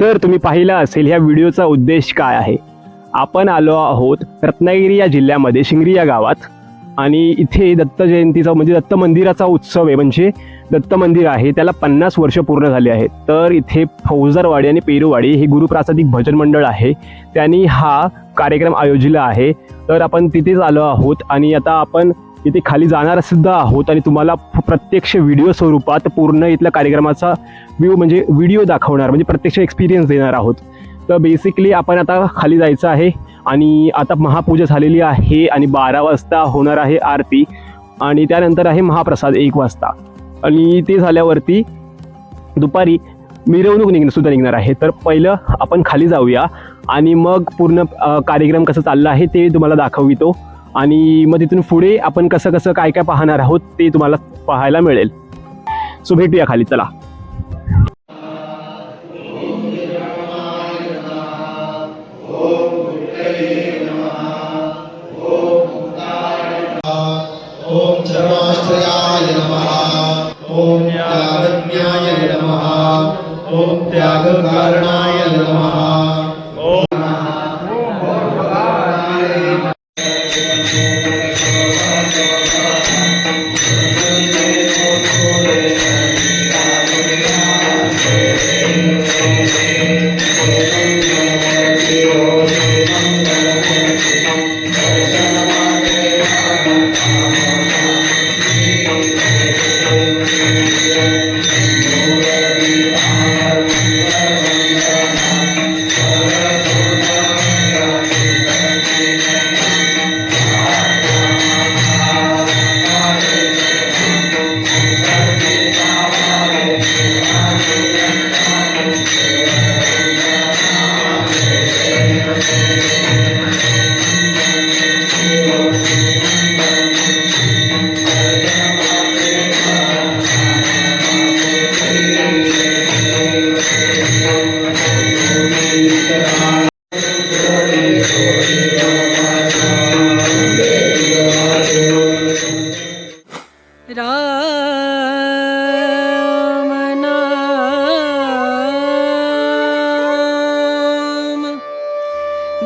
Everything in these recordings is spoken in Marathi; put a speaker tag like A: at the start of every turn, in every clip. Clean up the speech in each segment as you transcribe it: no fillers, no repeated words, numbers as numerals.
A: तर तुम्ही पाहिला असेल ह्या व्हिडिओचा उद्देश काय आहे। आपण आलो आहोत रत्नागिरी या जिल्ह्यामध्ये शिंगरी या गावात आणि इथे दत्त जयंतीचा म्हणजे दत्त मंदिराचा उत्सव आहे। म्हणजे दत्त मंदिर आहे त्याला 50 वर्ष पूर्ण झाले आहेत। तर इथे फौजदारवाडी आणि पेरूवाडी हे गुरुप्रासादिक भजन मंडळ आहे, त्यांनी हा कार्यक्रम आयोजिला आहे। तर आपण तिथेच आलो आहोत आणि आता आपण इथे खाली जाणार सुद्धा आहोत आणि तुम्हाला प्रत्यक्ष व्हिडिओ स्वरूपात पूर्ण इथल्या कार्यक्रमाचा म्हणजे व्हिडिओ दाखवणार, म्हणजे प्रत्यक्ष एक्सपिरियन्स देणार आहोत। तर बेसिकली आपण आता खाली जायचं आहे आणि आता महापूजा झालेली आहे आणि 12 वाजता होणार आहे आरती आणि त्यानंतर आहे महाप्रसाद 1 वाजता आणि ते झाल्यावरती दुपारी मिरवणूक सुद्धा निघणार आहे। तर पहिलं आपण खाली जाऊया आणि मग पूर्ण कार्यक्रम कसं चालला आहे ते तुम्हाला दाखवितो आणि मग तिथून पुढे आपण कसं कसं काय काय पाहणार आहोत ते तुम्हाला पाहायला मिळेल। सो भेटूया खाली, चला।
B: ओम चरणाश्रयाय नमः। ओम त्यागज्ञाय नमः। ओम त्यागकारणाय नमः।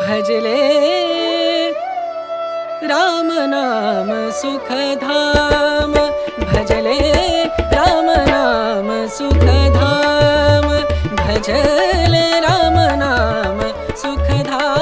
C: भजले राम नाम सुखधाम, भजले राम नाम सुखधाम, भजले राम नाम सुखधाम।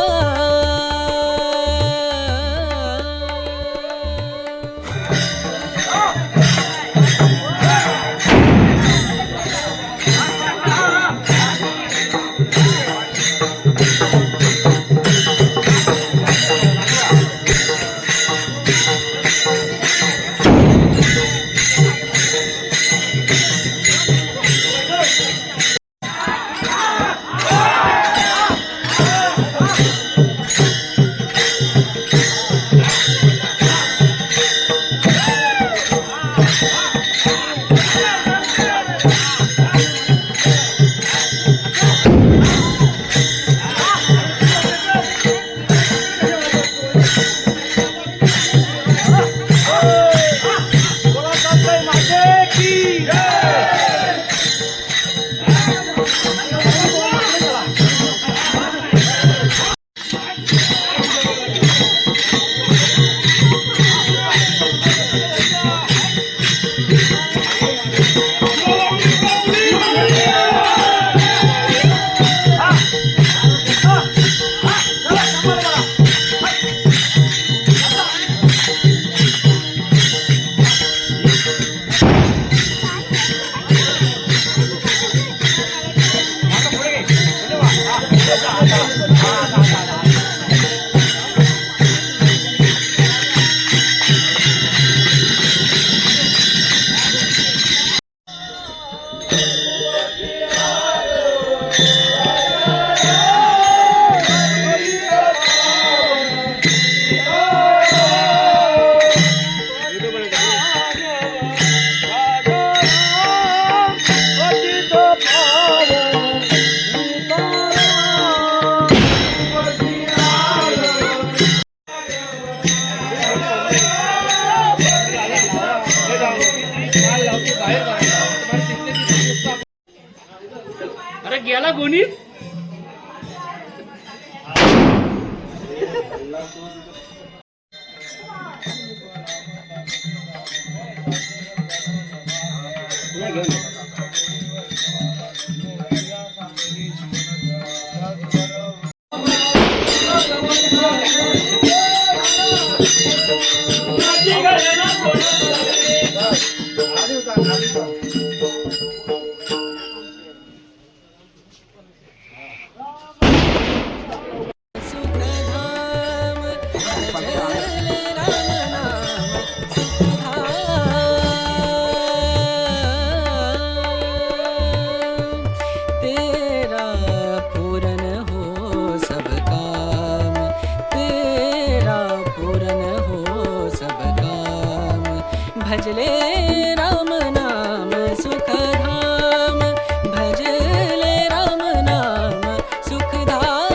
D: अरे गेला कोणी
C: सुखधाम भजले राम नाम सुखधाम तेरा पूरन हो सब काम तेरा पूरन हो सब काम भजले राम नाम सुखधाम भजले राम नाम सुखधाम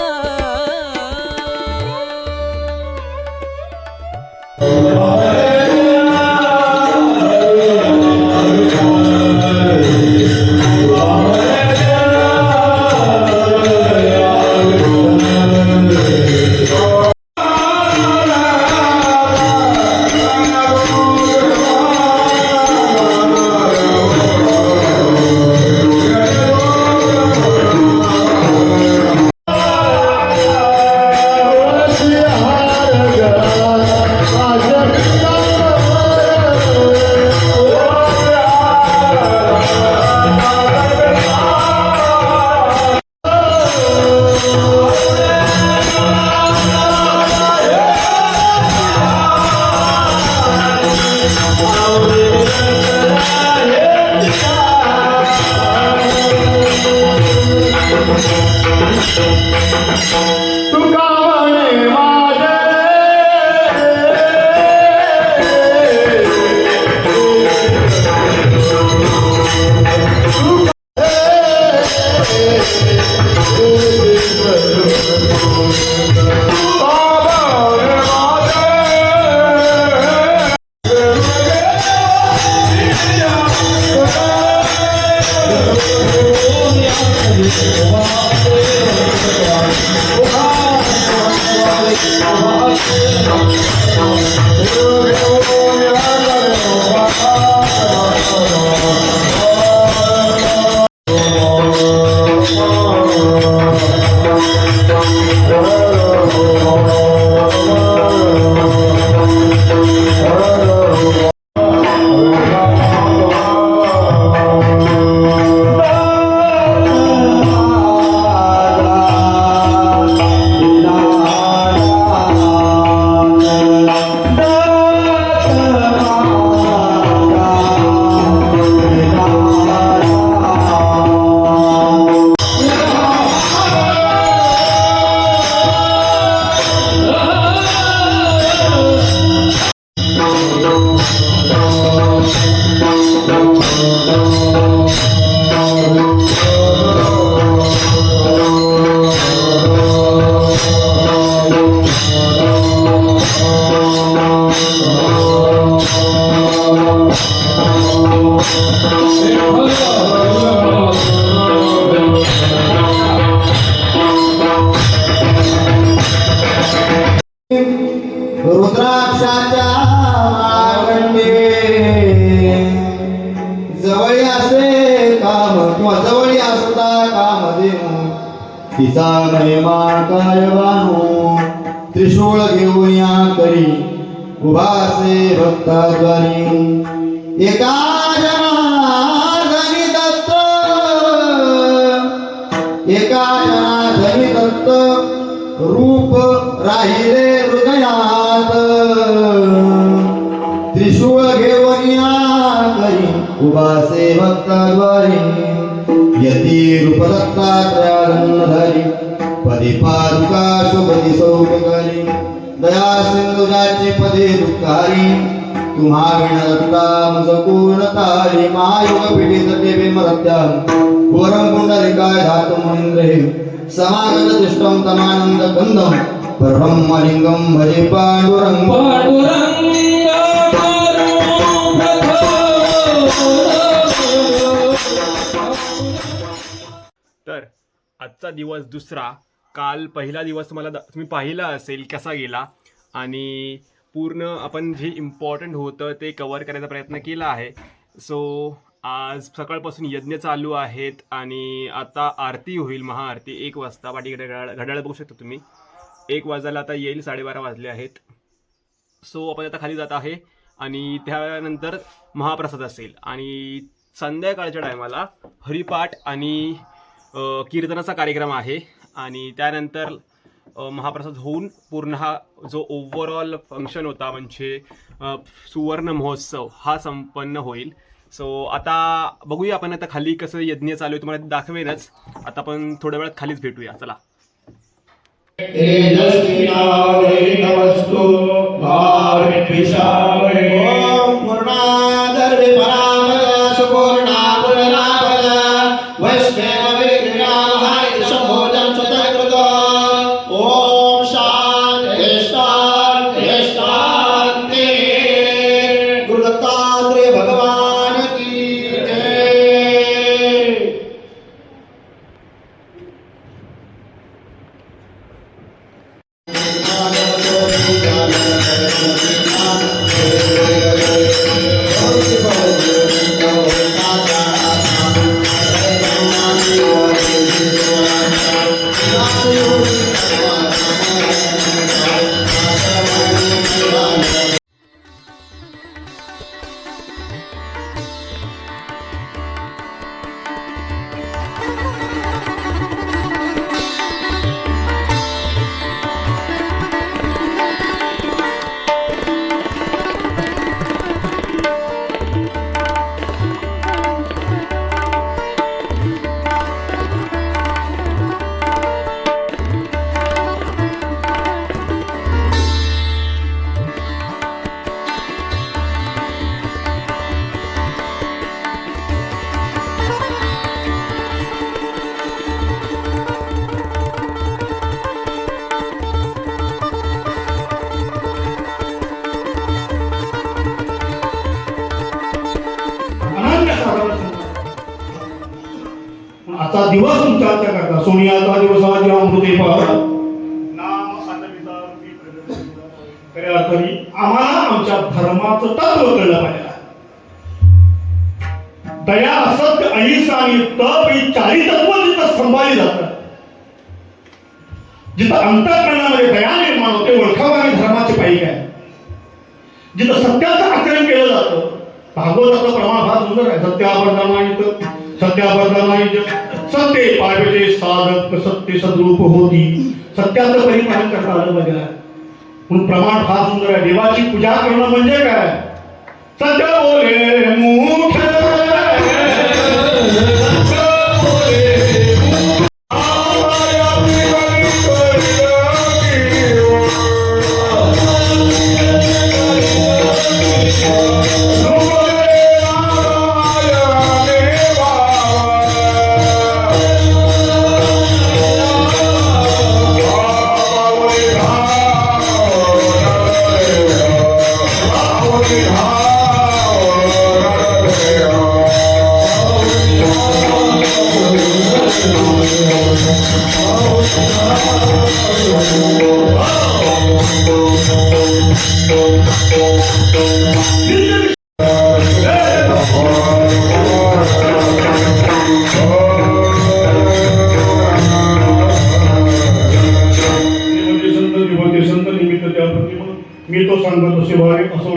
B: रुद्राक्षाच्या मागंडे जवळी असे काम किंवा जवळी असता काम देऊ तिचा महिमा काय वाहू त्रिशूळ घेऊन या करी उभा असे भक्ताद्वारी एका जनार्दनी दत्त एका जनार्दनी दत्त रूप राहिले हृदयात त्रिशूळ घेऊन या करी उभासे भक्ताद्वारी यती रूप दत्तात्रयाधरी पदी पादुका शुभदी सौख्यकारी दया सिंधुजाची पदे दुःखारी तुम्हा विणदत्ता मुझ पूर्णतारी महायोग पीडित देवे मरत्या घोरं पुंडलिकाय धातु मुनींद्र समागत दृष्टं तमानंद गंधं परब्रह्मलिंगं भजे पांडुरंग
A: तर आजचा दिवस दुसरा, काल पहिला दिवस मला तुम्ही पाहिला असेल कसा गेला आणि पूर्ण आपण जे इम्पॉर्टंट होतं ते कवर करायचा प्रयत्न केला आहे. सो आज सकाळपासून यज्ञ चालू आहेत आणि आता आरती होईल, महाआरती 1 वाजता. पाठीकडे घड्याळ बघू शकता तुम्ही, 1 वाजायला आता येईल, 12:30 वाजले आहेत. सो आपण आता खाली जात आहे आणि त्यानंतर महाप्रसाद असेल आणि संध्याकाळच्या टायमाला हरिपाठ आणि कीर्तनाचा कार्यक्रम आहे आणि त्यानंतर महाप्रसाद होऊन पूर्ण हा जो ओव्हरऑल फंक्शन होता म्हणजे सुवर्ण महोत्सव हा संपन्न होईल. सो आता बघूया आपण आता खाली कसं यज्ञ चालू आहे तुम्हाला दाखवेनच. आता आपण थोड्या वेळात खालीच भेटूया. चला.
B: ओम पूर्णादर्भि परामया सुपूर्णा पुनरापदा वैष्णव विग्रहाय शंभोजं स्वतकृत. ओम शांति शांति शांति. गुरु दत्तात्रेय भगवान की जय.
D: आता दिवस तुमच्या करता सोनियाचा दिवस आजी अमृते नाम सांगता खऱ्या अर्थाने आम्हाला आमच्या धर्माचं तत्व कळलं पाहिजे. दया असत्य अहिंसा आणि तप ही चारी तत्व जिथं संभाळली जातात, जिथं अंतःकरणामध्ये दया निर्माण होते, ओळखावा आणि धर्माचे पायी काय, जिथं सत्याचं आचरण केलं जातं. भागवताचं प्रमाण फार सुंदर आहे. सत्यावर्धनाय सत्य पाहिजे साधक सत्य सद्रूप होती. सत्याचं परिपालन करता आलं पाहिजे म्हणून प्रमाण फार सुंदर आहे. देवाची पूजा करणं म्हणजे काय? सत्य बोले मुख मी तो सांगतो शिवाय असो